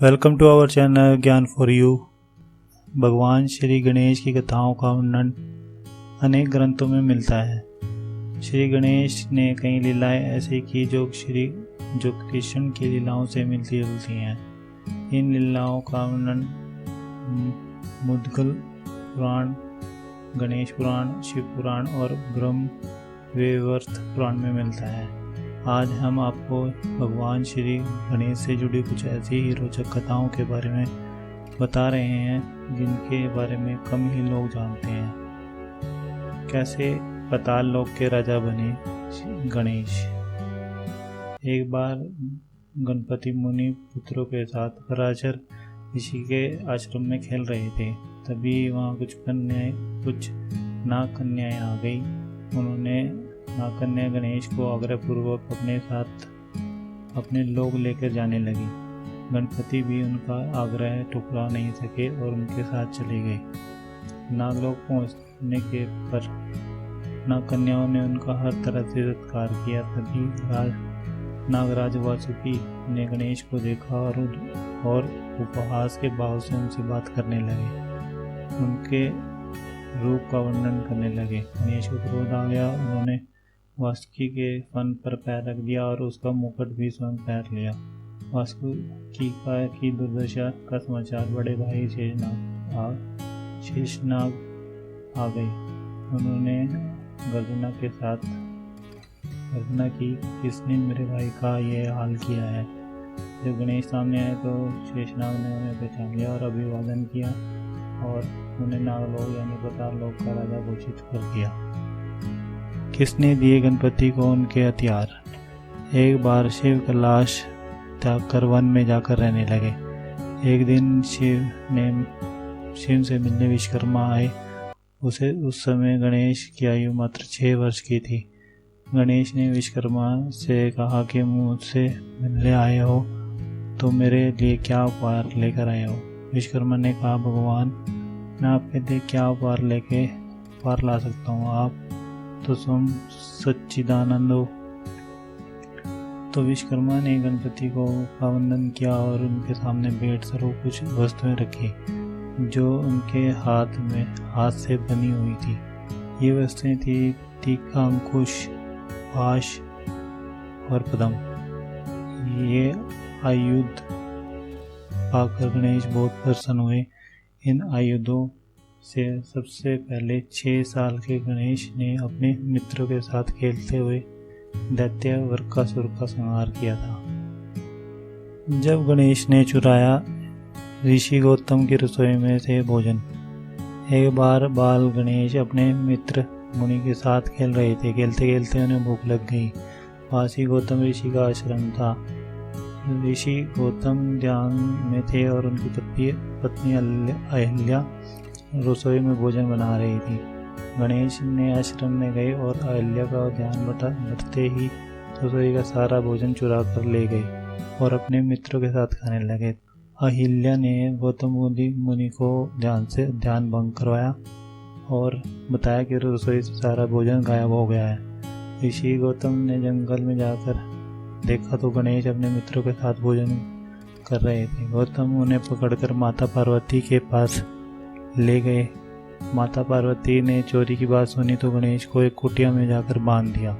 Welcome to our channel ज्ञान for you. भगवान श्री गणेश की कथाओं का वर्णन अनेक ग्रंथों में मिलता है। श्री गणेश ने कई लीलाएं ऐसी की जो कृष्ण की लीलाओं से मिलती जुलती हैं। इन लीलाओं का वर्णन मुद्गल पुराण, गणेश पुराण, शिव पुराण और ब्रह्म वैवर्त पुराण में मिलता है। आज हम आपको भगवान श्री गणेश से जुड़ी कुछ ऐसी ही रोचक कथाओं के बारे में बता रहे हैं जिनके बारे में कम ही लोग जानते हैं। कैसे पाताल लोक के राजा बने गणेश। एक बार गणपति मुनि पुत्रों के साथ पराशर ऋषि के आश्रम में खेल रहे थे। तभी वहाँ कुछ नाग कन्याएं आ गई। उन्होंने नागकन्या गणेश को आग्रहपूर्वक अपने साथ अपने लोग लेकर जाने लगी। गणपति भी उनका आग्रह ठुकरा नहीं सके और उनके साथ चले गए। नागलोक पहुंचने के पर नागकन्याओं ने उनका हर तरह से सत्कार किया। तभी नागराज वासुकी ने गणेश को देखा और उपहास के भाव से उनसे बात करने लगे। उनके रूप का वर्णन करने लगे। गणेश को क्रोध आ गया। उन्होंने वासुकी के फन पर पैर रख दिया और उसका मुकुट भी स्वयं पैर लिया। वासुकी की दुर्दशा का समाचार बड़े भाई शेषनाग आ गए। उन्होंने गर्जना की, किसने मेरे भाई का ये हाल किया है। जब गणेश सामने आए तो शेषनाग ने उन्हें पहचान लिया और अभिवादन किया और उन्हें नागलोक यानी पाताल लोक का राजा घोषित कर दिया। किसने दिए गणपति को उनके हथियार। एक बार शिव कैलाश त्याग कर वन में जाकर रहने लगे। एक दिन शिव से मिलने विश्वकर्मा आए। उस समय गणेश की आयु मात्र 6 वर्ष की थी। गणेश ने विश्वकर्मा से कहा कि मुझसे मिलने आए हो तो मेरे लिए क्या उपहार लेकर आए हो। विश्वकर्मा ने कहा, भगवान, मैं आपके लिए क्या उपहार ला सकता हूँ। आप तो तुम सच्चिदानंद हो। तो विश्वकर्मा ने गणपति को वंदन किया और उनके सामने भेंट स्वरूप कुछ वस्तुएं रखी जो उनके हाथ से बनी हुई थी। ये वस्तुएं थी तीखा अंकुश, पाश और पद्म। ये आयुध पाकर गणेश बहुत प्रसन्न हुए। इन आयुधों से सबसे पहले 6 साल के गणेश ने अपने मित्रों के साथ खेलते हुए दैत्य वृकासुर का संहार किया था। जब गणेश ने चुराया ऋषि गौतम की रसोई में से भोजन। एक बार बाल गणेश अपने मित्र मुनि के साथ खेल रहे थे। खेलते खेलते उन्हें भूख लग गई। पास ही गौतम ऋषि का आश्रम था। ऋषि गौतम ध्यान में थे और उनकी पत्नी अहिल्या रसोई में भोजन बना रही थी। गणेश ने आश्रम में गए और अहिल्या का ध्यान बटते ही रसोई का सारा भोजन चुरा कर ले गए और अपने मित्रों के साथ खाने लगे। अहिल्या ने गौतम मुनि को ध्यान भंग करवाया और बताया कि रसोई से सारा भोजन गायब हो गया है। ऋषि गौतम ने जंगल में जाकर देखा तो गणेश अपने मित्रों के साथ भोजन कर रहे थे। गौतम उन्हें पकड़कर माता पार्वती के पास ले गए। माता पार्वती ने चोरी की बात सुनी तो गणेश को एक कुटिया में जाकर बांध दिया।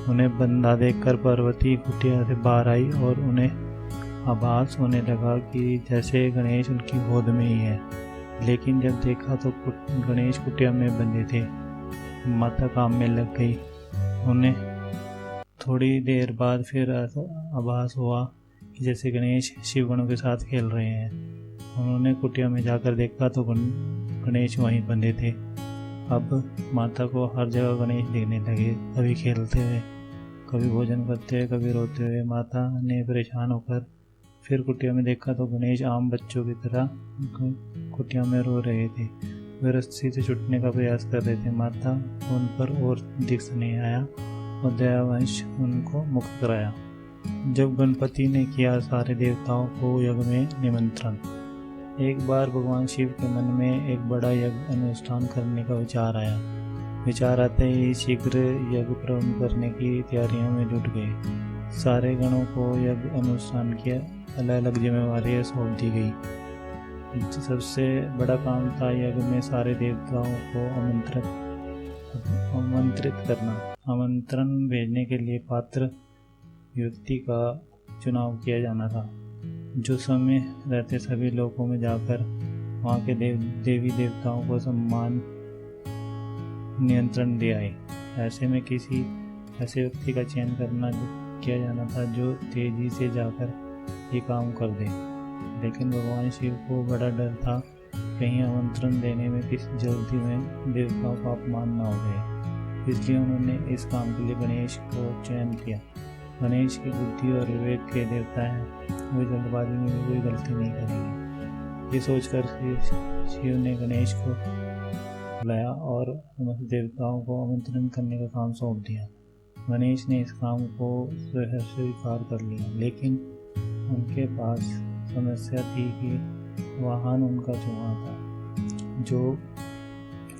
उन्हें बंधा देखकर पार्वती कुटिया से बाहर आई और उन्हें आभास होने लगा कि जैसे गणेश उनकी गोद में ही है। लेकिन जब देखा तो गणेश कुटिया में बंधे थे। माता काम में लग गई। उन्हें थोड़ी देर बाद फिर आभास हुआ कि जैसे गणेश शिवगणों के साथ खेल रहे हैं। उन्होंने कुटिया में जाकर देखा तो गणेश वहीं बंधे थे। अब माता को हर जगह गणेश दिखने लगे, कभी खेलते हुए, कभी भोजन करते हुए, कभी रोते हुए। माता ने परेशान होकर फिर कुटिया में देखा तो गणेश आम बच्चों की तरह कुटिया में रो रहे थे। वे रस्सी से छूटने का प्रयास कर रहे थे। माता को उन पर और दिख नहीं आया और दयावंश उनको मुक्त कराया। जब गणपति ने किया सारे देवताओं को यज्ञ में निमंत्रण। एक बार भगवान शिव के मन में एक बड़ा यज्ञ अनुष्ठान करने का विचार आया। विचार आते ही शीघ्र यज्ञ प्रारंभ करने की तैयारियों में जुट गए। सारे गणों को यज्ञ अनुष्ठान अलग अलग जिम्मेवारियाँ सौंप दी गई। सबसे बड़ा काम था यज्ञ में सारे देवताओं को आमंत्रित करना। आमंत्रण भेजने के लिए पात्र व्यक्ति का चुनाव किया जाना था, जो समय रहते सभी लोगों में जाकर वहाँ के देवी देवताओं को सम्मान नियंत्रण दे आए। ऐसे में किसी ऐसे व्यक्ति का चयन किया जाना था जो तेजी से जाकर ये काम कर दे। लेकिन भगवान शिव को बड़ा डर था कहीं आमंत्रण देने में किसी जल्दी में देवताओं का अपमान न हो जाए, इसलिए उन्होंने इस काम के लिए गणेश को चयन किया। गणेश की बुद्धि और विवेक के देवता हैं, वे जल्दबाजी में भी कोई गलती नहीं करेंगे। ये सोचकर शिव ने गणेश को बुलाया और देवताओं को आमंत्रण करने का काम सौंप दिया। गणेश ने इस काम को स्वीकार कर लिया, लेकिन उनके पास समस्या थी कि वाहन उनका चूहा था, जो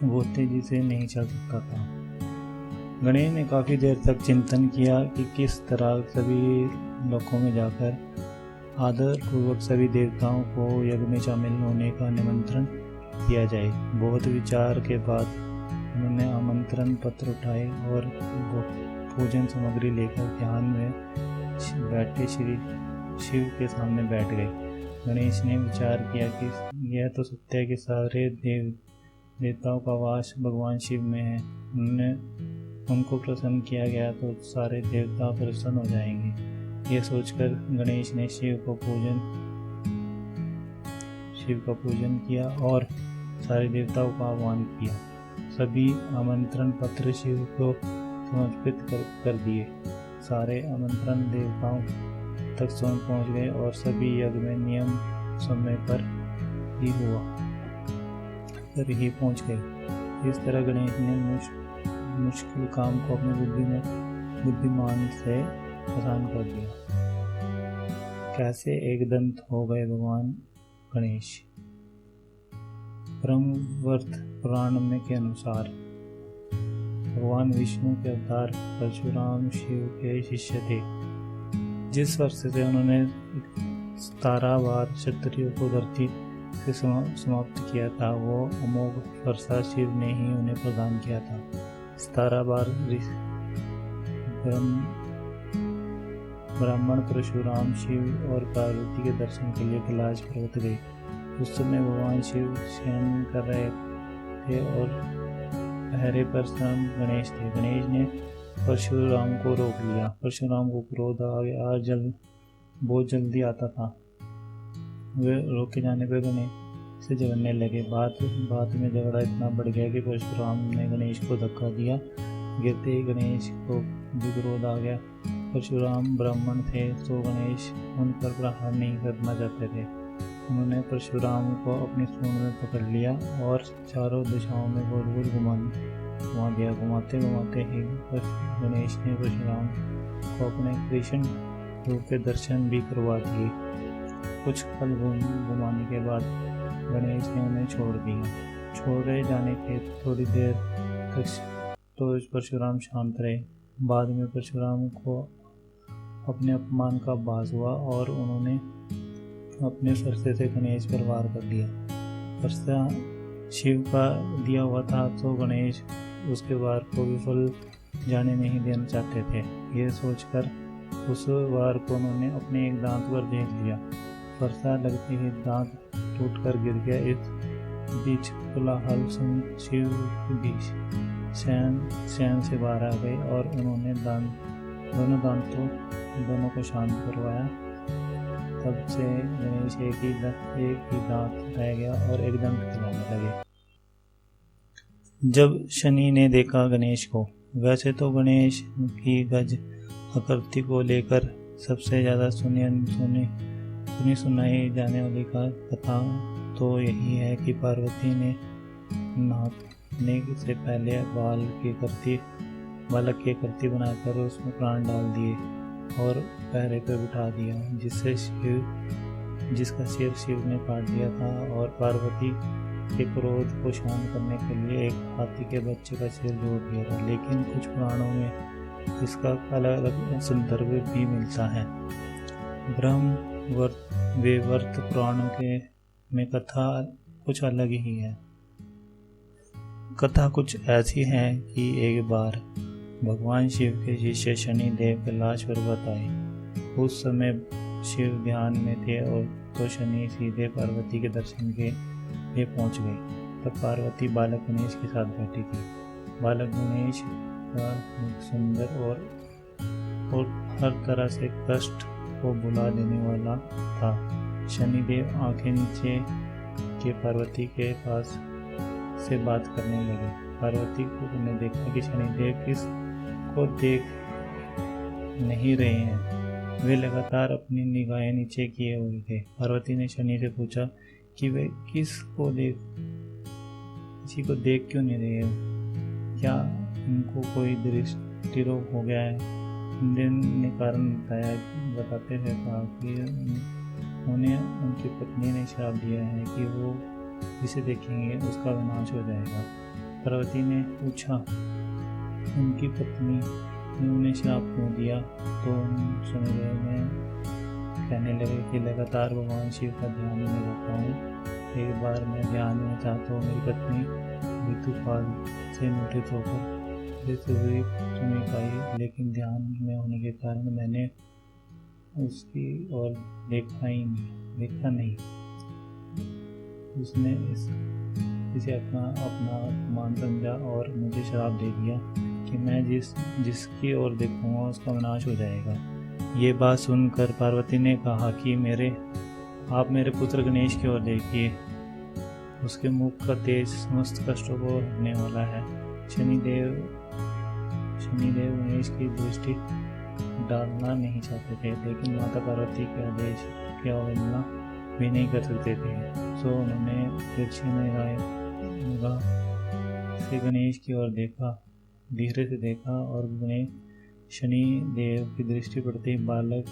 वो तेजी से नहीं चल सकता था। गणेश ने काफ़ी देर तक चिंतन किया कि किस तरह सभी लोगों में जाकर आदरपूर्वक सभी देवताओं को यज्ञ में शामिल होने का निमंत्रण दिया जाए। बहुत विचार के बाद उन्होंने आमंत्रण पत्र उठाए और भोजन सामग्री लेकर ध्यान में बैठे श्री शिव के सामने बैठ गए। गणेश ने विचार किया कि यह तो सत्य है कि सारे देवताओं का वास भगवान शिव में है। उनको प्रसन्न किया गया तो सारे देवता प्रसन्न हो जाएंगे। ये सोचकर गणेश ने शिव का पूजन किया और सारे देवताओं का आह्वान किया। सभी आमंत्रण पत्र शिव को समर्पित कर दिए। सारे आमंत्रण देवताओं तक पहुंच गए और सभी यज्ञ में नियम समय पर ही पहुंच गए। इस तरह गणेश ने मुश्किल काम को अपनी बुद्धिमान से आसान कर दिया। कैसे एक दंत हो गए भगवान गणेश। ब्रह्मवर्त पुराण में के अनुसार भगवान विष्णु के अवतार परशुराम शिव के शिष्य थे। जिस वर्ष से उन्होंने 17 बार क्षत्रियों को धरती से समाप्त किया था, वो अमोघ वर्षा शिव ने ही उन्हें प्रदान किया था। 17 बार ब्राह्मण परशुराम शिव और पार्वती के दर्शन के लिए कैलाश पर्वत गए। उस समय भगवान शिव शयन कर रहे थे और पहरे पर स्वयं गणेश थे। गणेश ने परशुराम को रोक लिया। परशुराम को क्रोध आ गया, बहुत जल्दी आता था। वे रोके जाने पर गणेश से झगड़ने लगे। बात में झगड़ा इतना बढ़ गया कि परशुराम ने गणेश को धक्का दिया। गिरते ही गणेश को भी क्रोध आ गया। परशुराम ब्राह्मण थे तो गणेश उन पर प्रहार नहीं करना चाहते थे। उन्होंने परशुराम को अपनी सूंड में पकड़ लिया और चारों दिशाओं में गोल गोल घुमा दिया। घुमाते घुमाते ही गणेश ने परशुराम को अपने कृष्ण रूप के दर्शन भी करवा दिए। कुछ पल घुमाने के बाद गणेश ने उन्हें छोड़ दिया। छोड़े जाने के थोड़ी देर तक तो परशुराम शांत रहे। बाद में परशुराम को अपने अपमान का आभास हुआ और उन्होंने अपने फरसे से गणेश पर वार कर दिया। फरसा शिव का दिया हुआ था तो गणेश उसके वार को विफल जाने नहीं देना चाहते थे। ये सोचकर उस वार को उन्होंने अपने एक दांत पर देख लिया। फरसा लगते ही दांत टूटकर गिर गया। इस बीच कोलाहल सुन शिव के बीच शयन से बाहर आ गए और उन्होंने दोनों को शांत करवाया। तब से गणेश एक ही दांत रह गया और एक दंत खिलाने लगे। जब शनि ने देखा गणेश को, वैसे तो गणेश की गज आकृति को लेकर सबसे ज़्यादा सुनाई जाने वाली कथा तो यही है कि पार्वती ने नहाने से पहले बालक की आकृति बनाकर उसमें प्राण डाल दिए और पहरे पर बिठा दिया, जिसका सिर शिव ने काट दिया था। और पार्वती के क्रोध को शांत करने के लिए एक हाथी के बच्चे का सिर जोड़ दिया था। लेकिन कुछ पुराणों में इसका अलग अलग संदर्भ भी मिलता है। वे व्रत पुराणों के में कथा कुछ अलग ही है। कथा कुछ ऐसी है कि एक बार भगवान शिव के शिष्य शनि देव कैलाश पर्वत आए। उस समय शिव ध्यान में थे और तो शनि सीधे पार्वती के दर्शन के लिए पहुंच गए। तब पार्वती बालक गणेश के साथ बैठी थी। बालक गणेश का मुख सुंदर और हर तरह से कष्ट को भुला देने वाला था। शनिदेव आंखें नीचे के पार्वती के पास से बात करने लगे। पार्वती ने देखा कि शनिदेव किस को देख नहीं रहे हैं। वे लगातार अपनी निगाहें नीचे किए हुए थे। पार्वती ने शनि से पूछा कि वे किसी को देख क्यों नहीं रहे हैं? क्या उनको कोई दृष्टि रोग हो गया है? इंद्र ने कारण बताते हुए कहा कि उन्हें उनकी पत्नी ने श्राप दिया है कि वो जिसे देखेंगे उसका विनाश हो जाएगा। पार्वती ने पूछा उनकी पत्नी ने उन्हें श्राप क्यों दिया? तो शनिदेव ने कहने लगे कि लगातार भगवान शिव का ध्यान में रहता हूँ। एक बार मैं ध्यान में था तो मेरी पत्नी ऋतुकाल से मूर्छित होकर सुनी पाई, लेकिन ध्यान में होने के कारण मैंने उसकी ओर देखा नहीं। उसने इसे अपना अपमान समझा और मुझे श्राप दे दिया कि मैं जिसकी ओर देखूंगा उसका विनाश हो जाएगा। ये बात सुनकर पार्वती ने कहा कि आप मेरे पुत्र गणेश की ओर देखिए, उसके मुख का तेज समस्त कष्टों को हरने वाला है। शनिदेव गणेश की दृष्टि डालना नहीं चाहते थे, लेकिन माता पार्वती के आदेश की अवहेलना भी नहीं कर सकते थे। सो उन्होंने तिरछी निगाह से गणेश की ओर देखा, धीरे से देखा और शनि देव की दृष्टि पड़ते ही बालक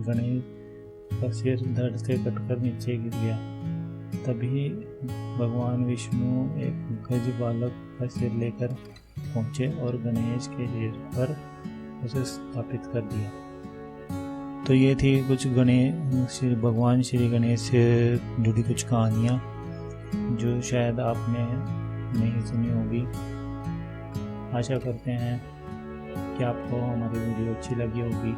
गणेश का सिर धड़ से कटकर नीचे गिर गया। तभी भगवान विष्णु एक गज बालक का सिर लेकर पहुंचे और गणेश के सिर पर उसे स्थापित कर दिया। तो ये थी कुछ भगवान श्री गणेश से जुड़ी कुछ कहानियाँ जो शायद आपने नहीं सुनी होगी। आशा करते हैं कि आपको हमारी वीडियो अच्छी लगी होगी।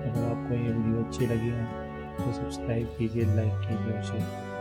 अगर आपको ये वीडियो अच्छी लगी है तो सब्सक्राइब कीजिए, लाइक कीजिए और शेयर कीजिए।